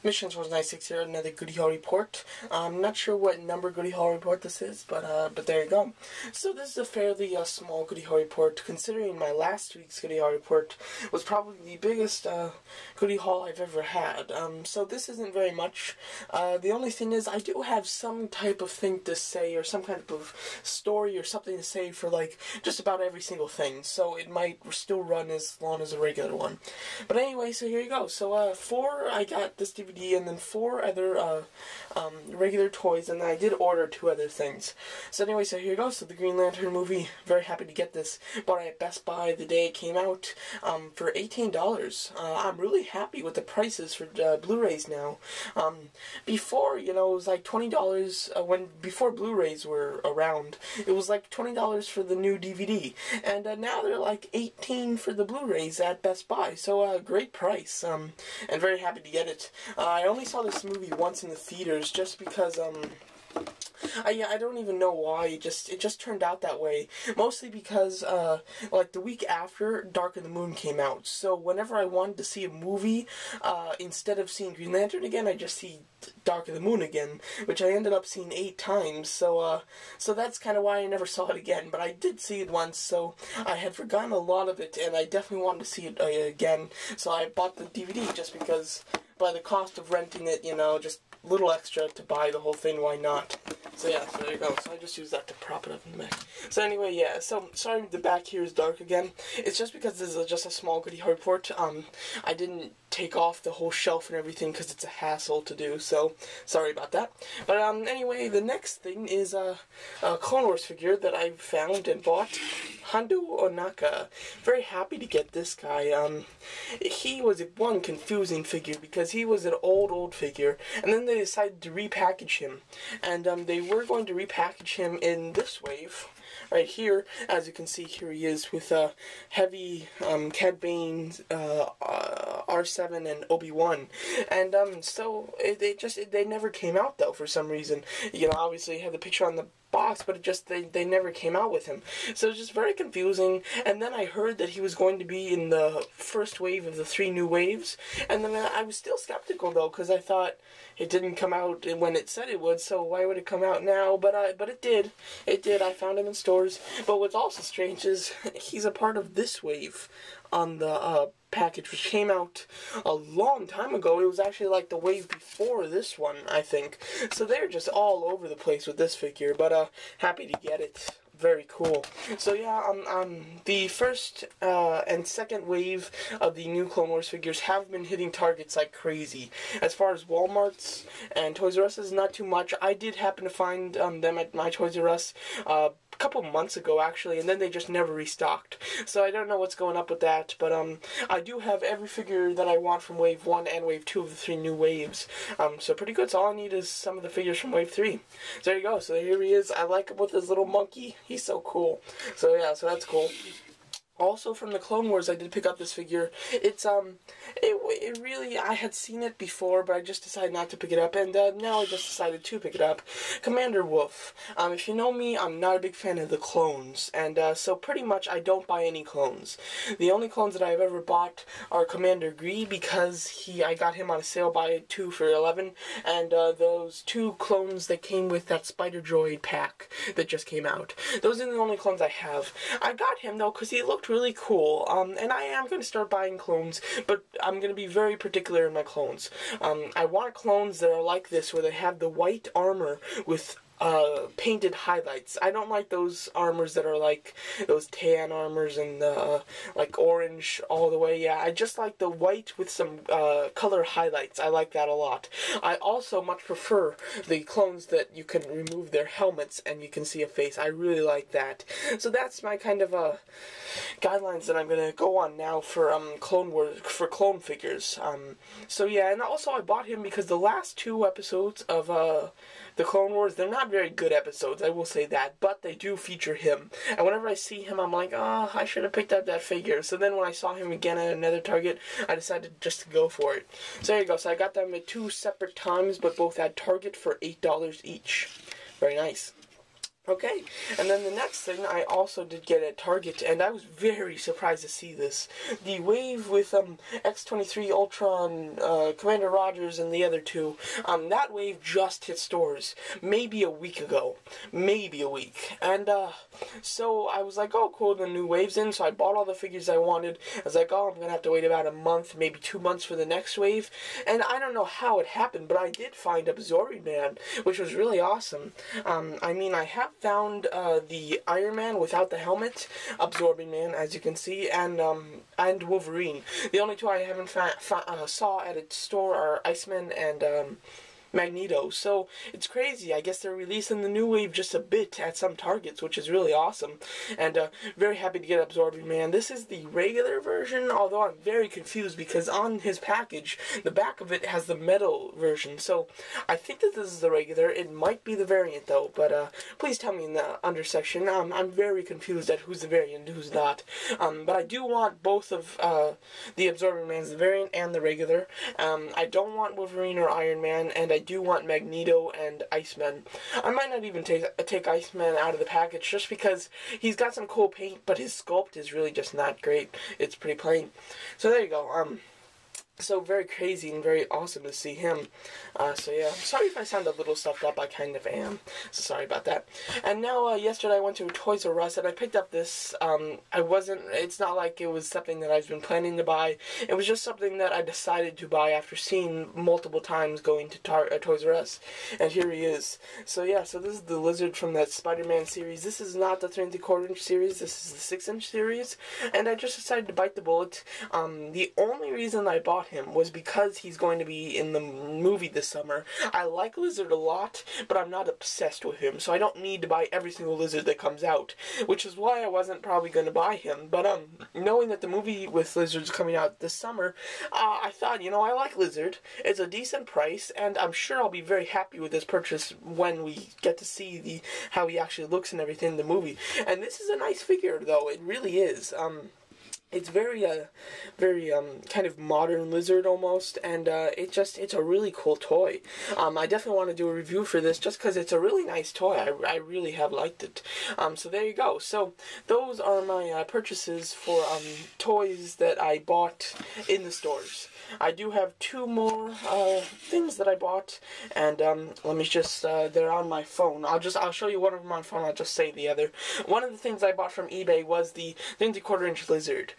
Missions was 96 here, another Goody Haul report. I'm not sure what number Goody Haul report this is, but there you go. So this is a fairly small Goody Haul report, considering my last week's Goody Haul report was probably the biggest Goody Haul I've ever had. So this isn't very much. The only thing is I do have some type of thing to say, or some kind of story or something to say for like just about every single thing. So it might still run as long as a regular one. But anyway, so here you go. So I got this DVD and then 4 other regular toys, and I did order 2 other things. So anyway, so here you go. So the Green Lantern movie, very happy to get this. Bought it at Best Buy the day it came out for $18. I'm really happy with the prices for Blu-rays now. Before, you know, it was like $20 before Blu-rays were around. It was like $20 for the new DVD, and now they're like $18 for the Blu-rays at Best Buy. So great price. And very happy to get it. I only saw this movie once in the theaters just because I don't even know why. It just turned out that way. Mostly because like the week after Dark of the Moon came out. So whenever I wanted to see a movie, instead of seeing Green Lantern again, I just see Dark of the Moon again, which I ended up seeing 8 times. So that's kind of why I never saw it again. But I did see it once, so I had forgotten a lot of it, and I definitely wanted to see it again. So I bought the DVD just because, by the cost of renting it, you know, just a little extra to buy the whole thing, why not? So yeah, so there you go. So I just use that to prop it up in the back. So anyway, yeah, so sorry the back here is dark again. It's just because this is just a small Goody Haul report. I didn't take off the whole shelf and everything because it's a hassle to do, so sorry about that. But anyway, the next thing is a Clone Wars figure that I found and bought. Hondo Onaka. Very happy to get this guy. He was one confusing figure because he was an old figure, and then they decided to repackage him. And they were going to repackage him in this wave. Right here, as you can see, here he is with Heavy, Cad Bane, R7, and Obi-Wan. And so they never came out though for some reason. You know, obviously you have the picture on the box, but they never came out with him. So it's just very confusing. And then I heard that he was going to be in the first wave of the 3 new waves, and then I was still skeptical though, because I thought it didn't come out when it said it would, so why would it come out now? But it did. It did. I found him in stores. But what's also strange is he's a part of this wave on the package, which came out a long time ago. It was actually like the wave before this one, I think. So they're just all over the place with this figure, but happy to get it. Very cool. So yeah, the first and second wave of the new Clone Wars figures have been hitting targets like crazy. As far as Walmart's and Toys R Us is not too much. I did happen to find them at my Toys R Us a couple months ago actually, and then they just never restocked. So I don't know what's going up with that, but I do have every figure that I want from Wave 1 and Wave 2 of the 3 new waves. So pretty good. So all I need is some of the figures from Wave 3. So there you go. So here he is. I like him with his little monkey. He's so cool. So yeah, so that's cool. Also from the Clone Wars, I did pick up this figure. It's, it really, I had seen it before, but I just decided not to pick it up, and now I just decided to pick it up. Commander Wolf. If you know me, I'm not a big fan of the clones, and so pretty much I don't buy any clones. The only clones that I've ever bought are Commander Gree, because I got him on a sale, buy 2 for $11, and those 2 clones that came with that Spider Droid pack that just came out. Those are the only clones I have. I got him, though, because he looked really cool, and I am going to start buying clones, but I'm going to be very particular in my clones. I want clones that are like this, where they have the white armor with painted highlights. I don't like those armors that are like those tan armors and like orange all the way. Yeah, I just like the white with some color highlights. I like that a lot. I also much prefer the clones that you can remove their helmets and you can see a face. I really like that. So that's my kind of guidelines that I'm gonna go on now for Clone Wars, for clone figures. So yeah, and also I bought him because the last 2 episodes of the Clone Wars, they're not very good episodes, I will say that, but they do feature him. And whenever I see him, I'm like, oh, I should have picked up that figure. So then when I saw him again at another Target, I decided just to go for it. So there you go. So I got them at 2 separate times, but both at Target for $8 each. Very nice. Okay, and then the next thing I also did get at Target, and I was very surprised to see this. The wave with X-23 Ultron, Commander Rogers, and the other two, that wave just hit stores maybe a week ago. Maybe a week. And so I was like, oh cool, the new wave's in, so I bought all the figures I wanted. I was like, oh, I'm going to have to wait about a month, maybe 2 months for the next wave. And I don't know how it happened, but I did find Absorbing Man, which was really awesome. I mean, I have found the Iron Man without the helmet, Absorbing Man, as you can see, and Wolverine. The only two I haven't saw at a store are Iceman and Magneto. So it's crazy. I guess they're releasing the new wave just a bit at some Targets, which is really awesome. And very happy to get Absorbing Man. This is the regular version, although I'm very confused because on his package, the back of it has the metal version. So I think that this is the regular. It might be the variant though, but please tell me in the under section. I'm very confused at who's the variant and who's not. But I do want both of the Absorbing Mans, the variant and the regular. I don't want Wolverine or Iron Man, and I do want Magneto and Iceman. I might not even take Iceman out of the package just because he's got some cool paint, but his sculpt is really just not great. It's pretty plain. So there you go. So very crazy and very awesome to see him. So yeah, sorry if I sound a little stuffed up, I kind of am. So sorry about that. And now, yesterday I went to Toys R Us and I picked up this. It's not like it was something that I've been planning to buy. It was just something that I decided to buy after seeing multiple times going to Toys R Us. And here he is. So yeah, so this is the Lizard from that Spider-Man series. This is not the 3¼ series, this is the 6-inch series. And I just decided to bite the bullet. The only reason I bought him was because he's going to be in the movie this summer. I like Lizard a lot, but I'm not obsessed with him, so I don't need to buy every single Lizard that comes out, which is why I wasn't probably going to buy him. But knowing that the movie with Lizard's coming out this summer, I thought, you know, I like Lizard. It's a decent price, and I'm sure I'll be very happy with this purchase when we get to see how he actually looks and everything in the movie. And this is a nice figure, though. It really is. It's very kind of modern Lizard almost, and it's a really cool toy. I definitely want to do a review for this just because it's a really nice toy. I really have liked it. So there you go. So those are my purchases for toys that I bought in the stores. I do have 2 more things that I bought, and let me just they're on my phone. I'll show you one of them on my phone. I'll just say the other. One of the things I bought from eBay was the 3¼ Lizard.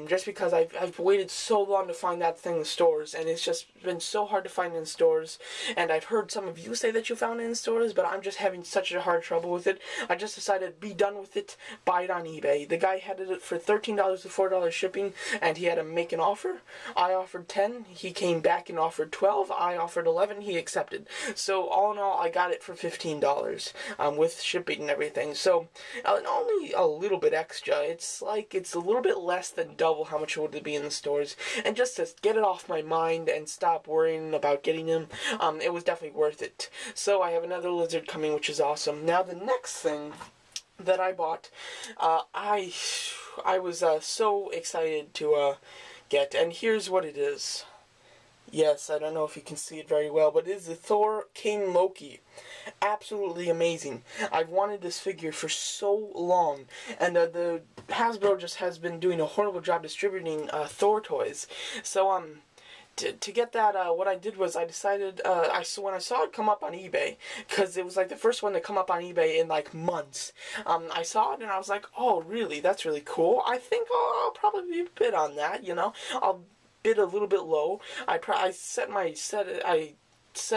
Just because I've waited so long to find that thing in the stores, and it's just been so hard to find in stores. And I've heard some of you say that you found it in stores, but I'm just having such a hard trouble with it. I just decided to be done with it, buy it on eBay. The guy had it for $13 to $4 shipping, and he had to make an offer. I offered 10, he came back and offered 12, I offered 11, he accepted. So all in all, I got it for $15 with shipping and everything. So only a little bit extra. It's a little bit less than double how much it would be in the stores. And just to get it off my mind and stop worrying about getting them, it was definitely worth it. So I have another Lizard coming, which is awesome. Now the next thing that I bought, I was so excited to get, and here's what it is. Yes, I don't know if you can see it very well, but it is the Thor King Loki. Absolutely amazing. I've wanted this figure for so long, and the Hasbro just has been doing a horrible job distributing Thor toys. So to get that, what I did was I decided, when I saw it come up on eBay, because it was like the first one to come up on eBay in like months, I saw it and I was like, oh really, that's really cool. I think I'll probably bid on that, you know. I'll bid a little bit low. I said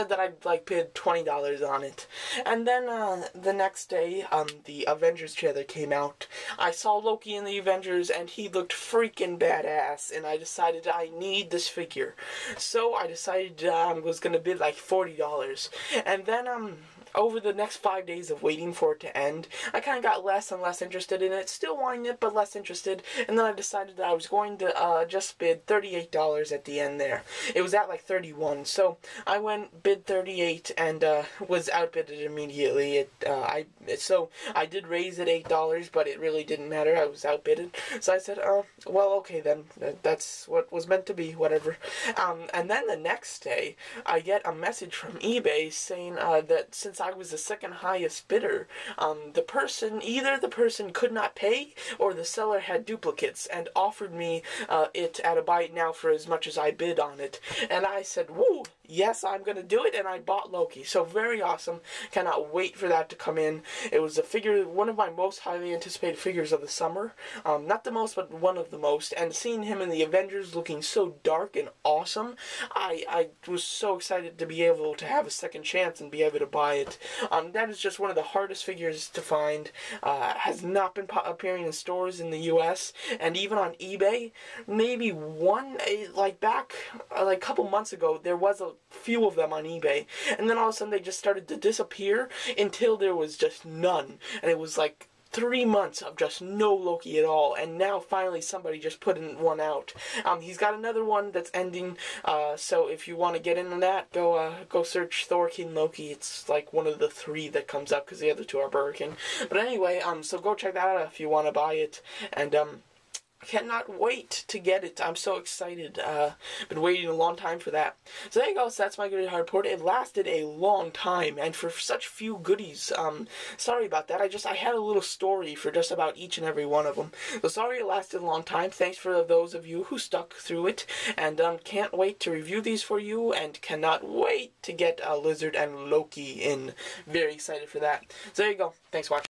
that I'd bid $20 on it. And then the next day, the Avengers trailer came out. I saw Loki in the Avengers and he looked freaking badass, and I decided I need this figure. So I decided I was gonna bid like $40. And then over the next 5 days of waiting for it to end, I kind of got less and less interested in it. Still wanting it, but less interested. And then I decided that I was going to just bid $38 at the end there. It was at like 31, so I went bid 38 and was outbidded immediately. So I did raise it $8, but it really didn't matter. I was outbidded. So I said, well, okay then. That's what was meant to be. Whatever. And then the next day, I get a message from eBay saying that since since I was the second highest bidder, either the person could not pay or the seller had duplicates and offered me it at a buy it now for as much as I bid on it. And I said, woo, yes, I'm going to do it, and I bought Loki. So very awesome. Cannot wait for that to come in. It was a figure, one of my most highly anticipated figures of the summer. Not the most, but one of the most. And seeing him in the Avengers looking so dark and awesome, I was so excited to be able to have a second chance and be able to buy it. That is just one of the hardest figures to find. Has not been appearing in stores in the US, and even on eBay. Maybe one, like back like a couple months ago, there was a few of them on eBay, and then all of a sudden they just started to disappear until there was just none, and it was like 3 months of just no Loki at all, and now finally somebody just put one out. He's got another one that's ending, so if you want to get into that, go search Thor King Loki. It's like one of the 3 that comes up, because the other 2 are Burger King. But anyway, so go check that out if you want to buy it, and cannot wait to get it. I'm so excited. Been waiting a long time for that. So there you go. So that's my Goody Hard report. It lasted a long time, and for such few goodies, sorry about that. I had a little story for just about each and every one of them. So sorry it lasted a long time. Thanks for those of you who stuck through it, and can't wait to review these for you, and cannot wait to get Lizard and Loki in. Very excited for that. So there you go. Thanks for watching.